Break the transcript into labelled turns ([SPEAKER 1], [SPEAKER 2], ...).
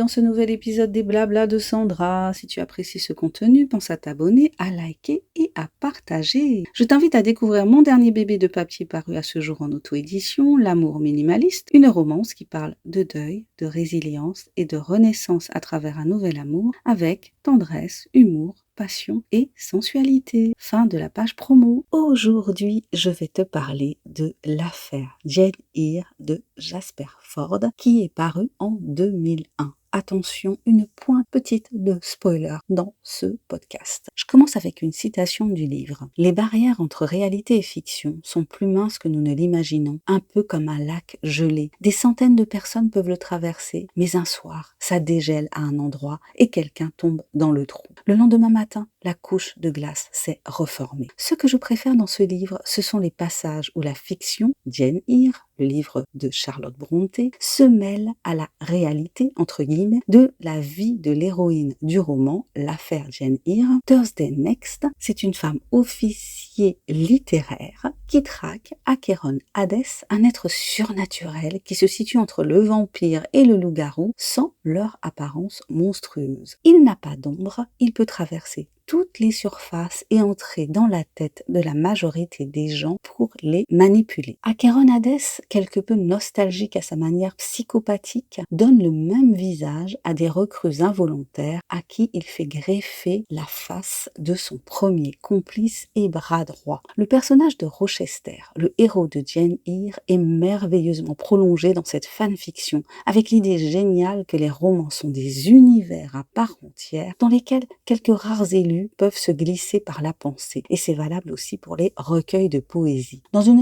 [SPEAKER 1] dans ce nouvel épisode des Blabla de Sandra. Si tu apprécies ce contenu, pense à t'abonner, à liker et à partager. Je t'invite à découvrir mon dernier bébé de papier paru à ce jour en auto-édition, L'amour minimaliste, une romance qui parle de deuil, de résilience et de renaissance à travers un nouvel amour avec tendresse, humour, passion et sensualité. Fin de la page promo. Aujourd'hui, je vais te parler de l'affaire Jane Eyre de Jasper Fforde qui est paru en 2001. Attention, une pointe petite de spoiler dans ce podcast. Je commence avec une citation du livre. Les barrières entre réalité et fiction sont plus minces que nous ne l'imaginons, un peu comme un lac gelé. Des centaines de personnes peuvent le traverser, mais un soir, ça dégèle à un endroit et quelqu'un tombe dans le trou. Le lendemain matin, la couche de glace s'est reformée. Ce que je préfère dans ce livre, ce sont les passages où la fiction, Jane Eyre, le livre de Charlotte Brontë, se mêle à la réalité, entre guillemets, de la vie de l'héroïne du roman, l'affaire Jane Eyre. Thursday Next, c'est une femme officier littéraire qui traque Acheron Hadès, un être surnaturel qui se situe entre le vampire et le loup-garou sans leur apparence monstrueuse. Il n'a pas d'ombre, il peut traverser toutes les surfaces et entrer dans la tête de la majorité des gens pour les manipuler. Acheron Hadès, quelque peu nostalgique à sa manière psychopathique, donne le même visage à des recrues involontaires à qui il fait greffer la face de son premier complice et bras droit. Le personnage de Rochester, le héros de Jane Eyre, est merveilleusement prolongé dans cette fanfiction, avec l'idée géniale que les romans sont des univers à part entière dans lesquels quelques rares élus peuvent se glisser par la pensée. Et c'est valable aussi pour les recueils de poésie. Dans une